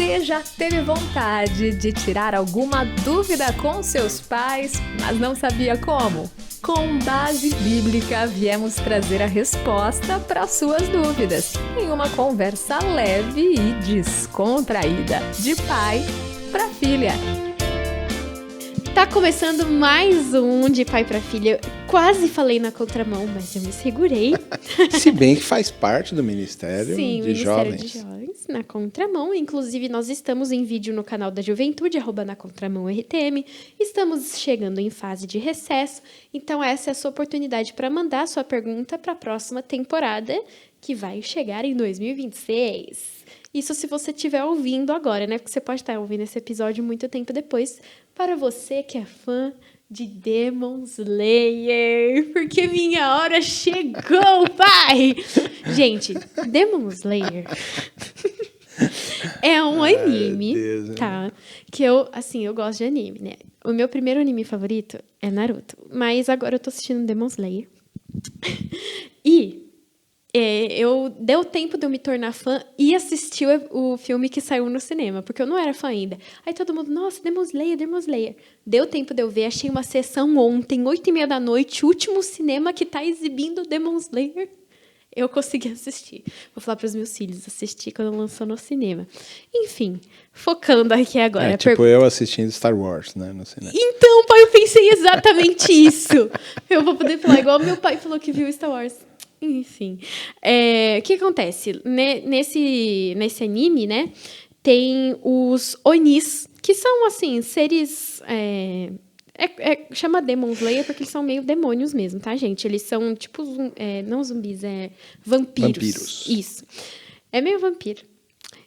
Você já teve vontade de tirar alguma dúvida com seus pais, mas não sabia como? Com base bíblica, viemos trazer a resposta para suas dúvidas, em uma conversa leve e descontraída, de pai para filha. Tá começando mais um de pai para filha. Quase falei na contramão, mas eu me segurei. Se bem que faz parte do Ministério Sim, de Ministério Jovens. de Jovens, na contramão. Inclusive, nós estamos em vídeo no canal da Juventude, @na contramão RTM. Estamos chegando em fase de recesso, então essa é a sua oportunidade para mandar sua pergunta para a próxima temporada, que vai chegar em 2026. Isso se você estiver ouvindo agora, né? Porque você pode estar ouvindo esse episódio muito tempo depois. Para você que é fã de Demon Slayer, porque minha hora chegou, pai! Gente, Demon Slayer é um anime, Deus, tá? Que eu gosto de anime, né? O meu primeiro anime favorito é Naruto, mas agora eu tô assistindo Demon Slayer. E deu tempo de eu me tornar fã e assistir o filme que saiu no cinema, porque eu não era fã ainda. Aí todo mundo, nossa, Demon Slayer, Demon Slayer. Deu tempo de eu ver, achei uma sessão ontem, 8h30 da noite, último cinema que tá exibindo Demon Slayer. Eu consegui assistir. Vou falar para os meus filhos assistir quando lançou no cinema. Enfim, focando aqui agora. Eu assistindo Star Wars, né, no cinema. Então, pai, eu pensei exatamente isso. Eu vou poder falar igual meu pai falou que viu Star Wars. Enfim, o que acontece? Nesse anime, né, tem os Onis, que são, assim, seres... chama Demon Slayer porque eles são meio demônios mesmo, tá, gente? Eles são, tipo, não zumbis, vampiros. Isso. É meio vampiro.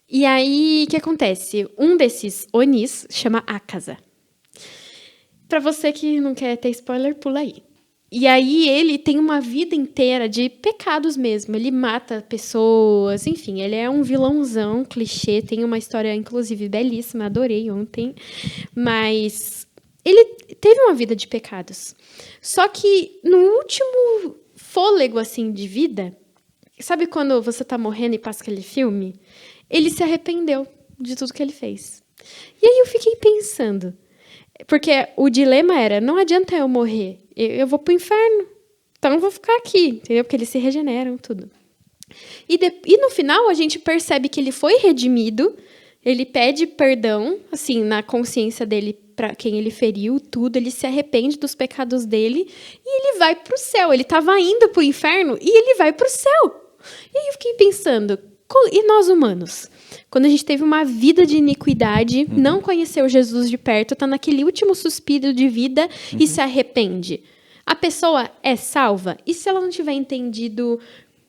E aí, o que acontece? Um desses Onis chama Akaza. Pra você que não quer ter spoiler, pula aí. E aí ele tem uma vida inteira de pecados mesmo. Ele mata pessoas, enfim, ele é um vilãozão, clichê. Tem uma história, inclusive, belíssima, adorei ontem. Mas ele teve uma vida de pecados. Só que no último fôlego, assim, de vida, sabe quando você tá morrendo e passa aquele filme? Ele se arrependeu de tudo que ele fez. E aí eu fiquei pensando... Porque o dilema era, não adianta eu morrer, eu vou pro inferno. Então eu vou ficar aqui, entendeu? Porque eles se regeneram, tudo. E no final a gente percebe que ele foi redimido, ele pede perdão, assim, na consciência dele para quem ele feriu, tudo, ele se arrepende dos pecados dele e ele vai pro céu. Ele estava indo pro inferno e ele vai pro céu. E aí eu fiquei pensando, e nós humanos? Quando a gente teve uma vida de iniquidade, não conheceu Jesus de perto, está naquele último suspiro de vida e se arrepende. A pessoa é salva? E se ela não tiver entendido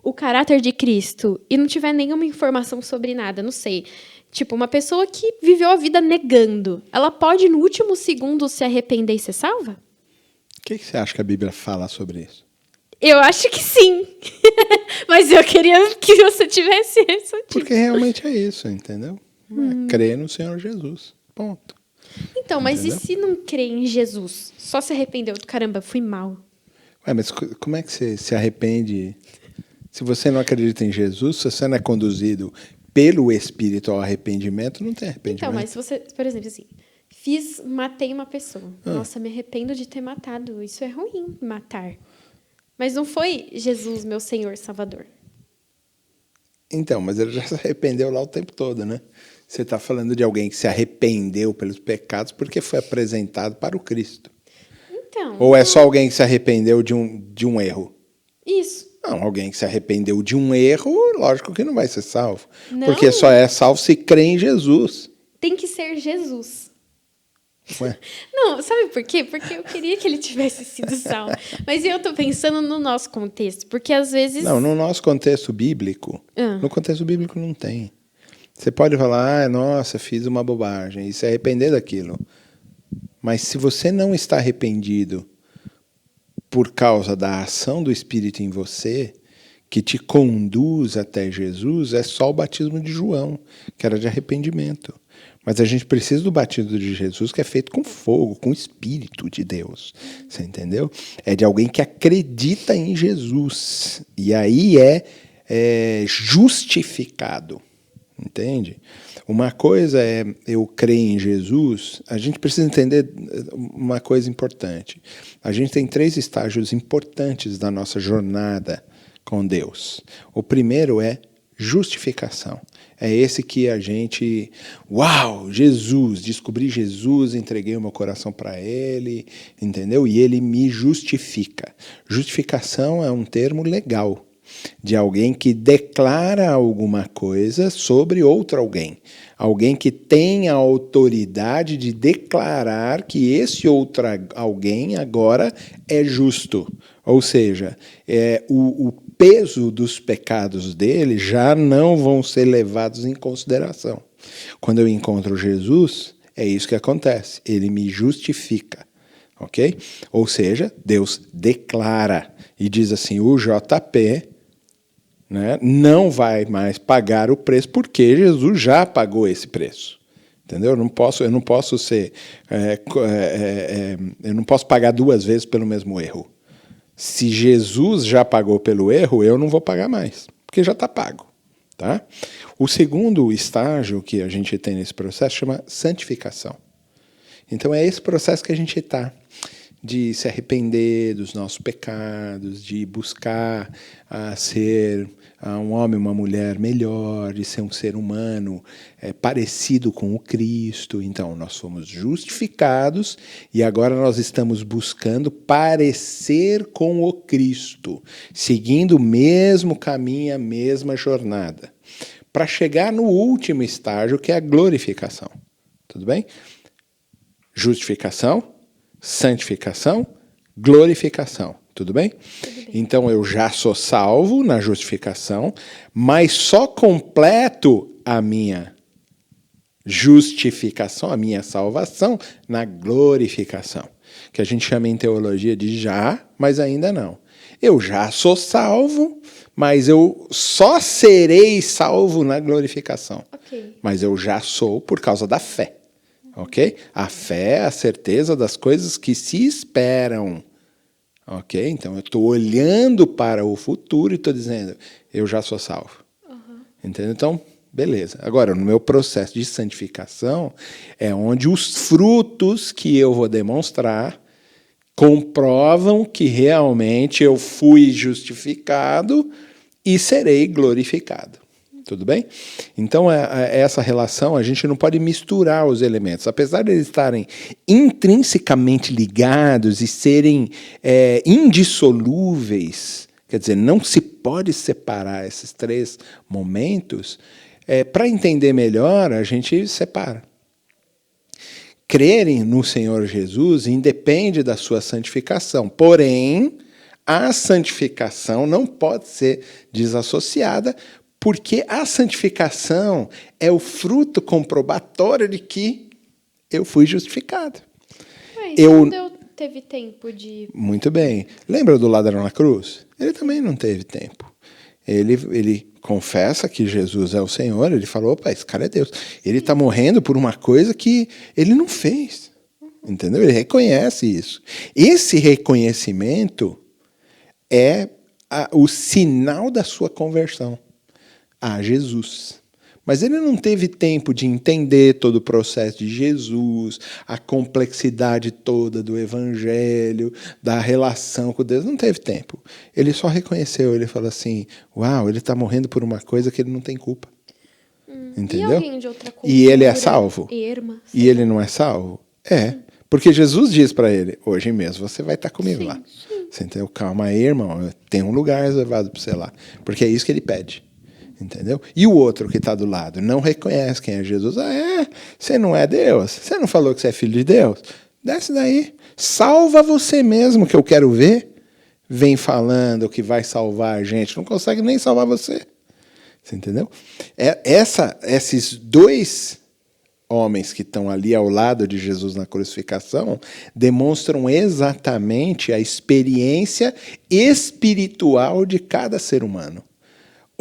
o caráter de Cristo e não tiver nenhuma informação sobre nada, não sei. Tipo, uma pessoa que viveu a vida negando, ela pode, no último segundo, se arrepender e ser salva? O que você acha que a Bíblia fala sobre isso? Eu acho que sim. Mas eu queria que você tivesse isso. Porque realmente é isso, entendeu? Crer no Senhor Jesus. Ponto. Então, mas entendeu? E se não crer em Jesus? Só se arrependeu? Caramba, fui mal. Mas como é que você se arrepende? Se você não acredita em Jesus, se você não é conduzido pelo Espírito ao arrependimento, não tem arrependimento. Então, mas se você, por exemplo, assim, matei uma pessoa. Nossa, me arrependo de ter matado. Isso é ruim, matar. Mas não foi Jesus, meu Senhor Salvador. Então, mas ele já se arrependeu lá o tempo todo, né? Você está falando de alguém que se arrependeu pelos pecados porque foi apresentado para o Cristo. Então. Ou é só alguém que se arrependeu de um erro? Isso. Não, alguém que se arrependeu de um erro, lógico que não vai ser salvo. Não. Porque só é salvo se crê em Jesus. Tem que ser Jesus. Ué? Não, sabe por quê? Porque eu queria que ele tivesse sido salvo. Mas eu tô pensando no nosso contexto, porque às vezes... Não, no nosso contexto bíblico, no contexto bíblico não tem. Você pode falar, nossa, fiz uma bobagem, e se arrepender daquilo. Mas se você não está arrependido por causa da ação do Espírito em você, que te conduz até Jesus, é só o batismo de João, que era de arrependimento. Mas a gente precisa do batismo de Jesus, que é feito com fogo, com o Espírito de Deus. Você entendeu? É de alguém que acredita em Jesus. E aí é justificado. Entende? Uma coisa é eu crer em Jesus. A gente precisa entender uma coisa importante. A gente tem 3 estágios importantes da nossa jornada com Deus. O primeiro é justificação. É esse que a gente... Uau! Jesus! Descobri Jesus, entreguei o meu coração para Ele, entendeu? E Ele me justifica. Justificação é um termo legal, de alguém que declara alguma coisa sobre outro alguém. Alguém que tem a autoridade de declarar que esse outro alguém agora é justo. Ou seja, o peso dos pecados dele já não vão ser levados em consideração. Quando eu encontro Jesus, é isso que acontece. Ele me justifica. Ok? Ou seja, Deus declara e diz assim, o JP... não vai mais pagar o preço, porque Jesus já pagou esse preço. Entendeu? Eu não posso pagar 2 vezes pelo mesmo erro. Se Jesus já pagou pelo erro, eu não vou pagar mais, porque já está pago. Tá? O segundo estágio que a gente tem nesse processo chama santificação. Então é esse processo que a gente está, de se arrepender dos nossos pecados, de buscar ser um homem, uma mulher melhor, de ser um ser humano parecido com o Cristo. Então, nós fomos justificados e agora nós estamos buscando parecer com o Cristo, seguindo o mesmo caminho, a mesma jornada, para chegar no último estágio, que é a glorificação. Tudo bem? Justificação, santificação, glorificação. Tudo bem? Então eu já sou salvo na justificação, mas só completo a minha justificação, a minha salvação, na glorificação. Que a gente chama em teologia de já, mas ainda não. Eu já sou salvo, mas eu só serei salvo na glorificação. Okay. Mas eu já sou por causa da fé. Ok? A fé é a certeza das coisas que se esperam. Ok? Então, eu estou olhando para o futuro e estou dizendo, eu já sou salvo. Entendeu? Então, beleza. Agora, no meu processo de santificação, é onde os frutos que eu vou demonstrar comprovam que realmente eu fui justificado e serei glorificado. Tudo bem? Então, essa relação, a gente não pode misturar os elementos. Apesar de eles estarem intrinsecamente ligados e serem indissolúveis, quer dizer, não se pode separar esses 3 momentos, para entender melhor, a gente separa. Crerem no Senhor Jesus independe da sua santificação. Porém, a santificação não pode ser desassociada, porque a santificação é o fruto comprobatório de que eu fui justificado. Mas não teve tempo de... Muito bem. Lembra do ladrão na cruz? Ele também não teve tempo. Ele confessa que Jesus é o Senhor, ele falou, opa, esse cara é Deus. Ele está morrendo por uma coisa que ele não fez. Entendeu? Ele reconhece isso. Esse reconhecimento é o sinal da sua conversão a Jesus. Mas ele não teve tempo de entender todo o processo de Jesus, a complexidade toda do Evangelho, da relação com Deus. Não teve tempo. Ele só reconheceu, ele falou assim, uau, ele está morrendo por uma coisa que ele não tem culpa. Entendeu? E alguém de outra cultura, e ele é salvo? Irma, e ele não é salvo? É. Porque Jesus diz para ele, hoje mesmo você vai estar comigo lá. Sim. Você entendeu? Calma aí, irmão, tem um lugar reservado para você lá. Porque é isso que ele pede. Entendeu? E o outro que está do lado não reconhece quem é Jesus. Você não é Deus? Você não falou que você é filho de Deus? Desce daí. Salva você mesmo, que eu quero ver. Vem falando que vai salvar a gente. Não consegue nem salvar você. Você entendeu? Esses 2 homens que estão ali ao lado de Jesus na crucificação demonstram exatamente a experiência espiritual de cada ser humano.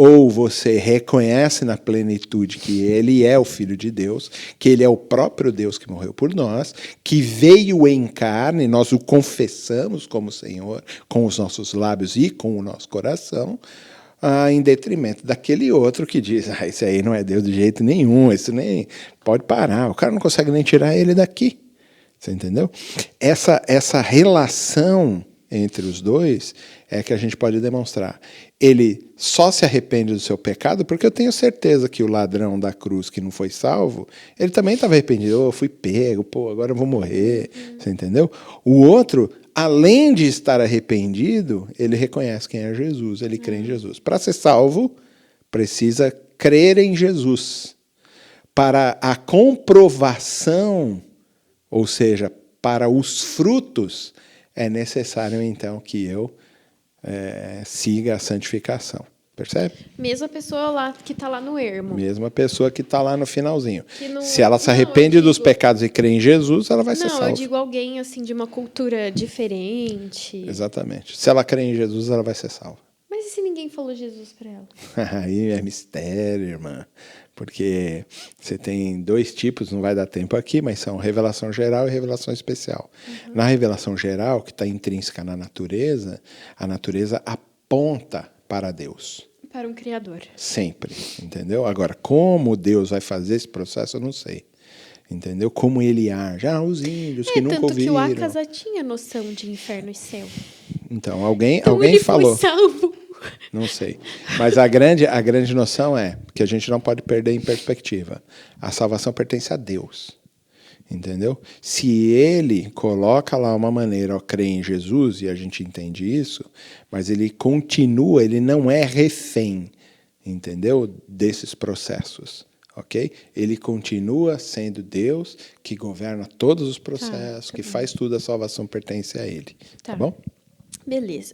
Ou você reconhece na plenitude que ele é o Filho de Deus, que ele é o próprio Deus que morreu por nós, que veio em carne, nós o confessamos como Senhor com os nossos lábios e com o nosso coração, em detrimento daquele outro que diz, esse aí não é Deus de jeito nenhum, esse nem pode parar, o cara não consegue nem tirar ele daqui. Você entendeu? Essa relação entre os dois é que a gente pode demonstrar. Ele só se arrepende do seu pecado porque eu tenho certeza que o ladrão da cruz que não foi salvo, ele também estava arrependido. Eu fui pego, agora eu vou morrer. Você entendeu? O outro, além de estar arrependido, ele reconhece quem é Jesus, ele crê em Jesus. Para ser salvo, precisa crer em Jesus. Para a comprovação, ou seja, para os frutos, é necessário, então, que eu siga a santificação. Percebe? Mesmo a pessoa lá que está lá no ermo. Mesma pessoa que está lá no finalzinho. Se ela se arrepende dos pecados e crê em Jesus, ela vai ser salva. Não, eu digo alguém assim de uma cultura diferente. Exatamente. Se ela crê em Jesus, ela vai ser salva. Mas e se ninguém falou Jesus para ela? Aí é mistério, irmã. Porque você tem 2 tipos, não vai dar tempo aqui, mas são revelação geral e revelação especial. Na revelação geral, que está intrínseca na natureza, a natureza aponta para Deus. Para um Criador. Sempre, entendeu? Agora, como Deus vai fazer esse processo, eu não sei. Entendeu? Como ele age. Os índios que nunca ouviram. Tanto que o Acasa tinha noção de inferno e céu. Então, alguém ele falou. Foi salvo. Não sei. Mas a grande noção é que a gente não pode perder em perspectiva. A salvação pertence a Deus. Entendeu? Se ele coloca lá uma maneira, crê em Jesus, e a gente entende isso, mas ele continua, ele não é refém, entendeu? Desses processos. Ok? Ele continua sendo Deus que governa todos os processos, que faz tudo, a salvação pertence a ele. Tá bom? Beleza.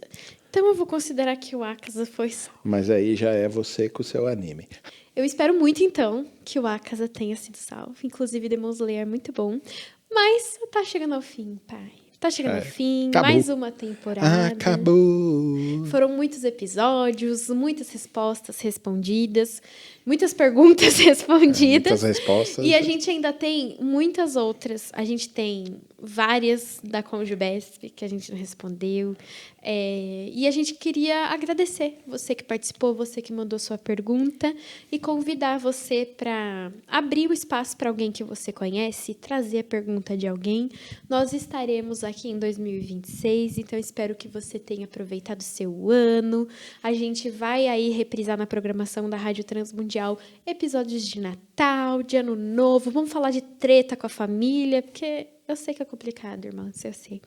Então eu vou considerar que o Acasa foi salvo. Mas aí já é você com o seu anime. Eu espero muito, então, que o Acasa tenha sido salvo. Inclusive, Demon Slayer é muito bom. Mas tá chegando ao fim, pai. Tá chegando ao fim, acabou. Mais uma temporada. Acabou! Foram muitos episódios, muitas respostas respondidas, muitas perguntas respondidas. Muitas respostas. E a gente ainda tem muitas outras. A gente tem várias da Conjubesp que a gente não respondeu. E a gente queria agradecer você que participou, você que mandou sua pergunta e convidar você para abrir o espaço para alguém que você conhece, trazer a pergunta de alguém. Nós estaremos aqui em 2026, então espero que você tenha aproveitado o seu ano. A gente vai aí reprisar na programação da Rádio Transmundial episódios de Natal, de Ano Novo. Vamos falar de treta com a família, porque eu sei que é complicado, irmã, eu sei.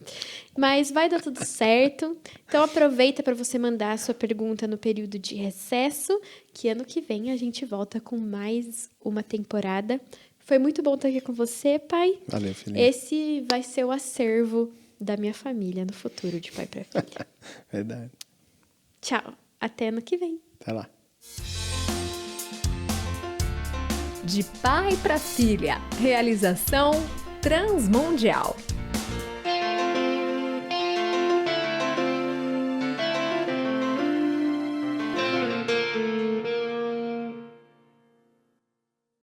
Mas vai dar tudo certo. Então aproveita para você mandar a sua pergunta no período de recesso, que ano que vem a gente volta com mais uma temporada. Foi muito bom estar aqui com você, pai. Valeu, filhinho. Esse vai ser o acervo da minha família no futuro, de pai para filha. Verdade. Tchau. Até ano que vem. Até lá. De pai para filha. Realização Transmundial.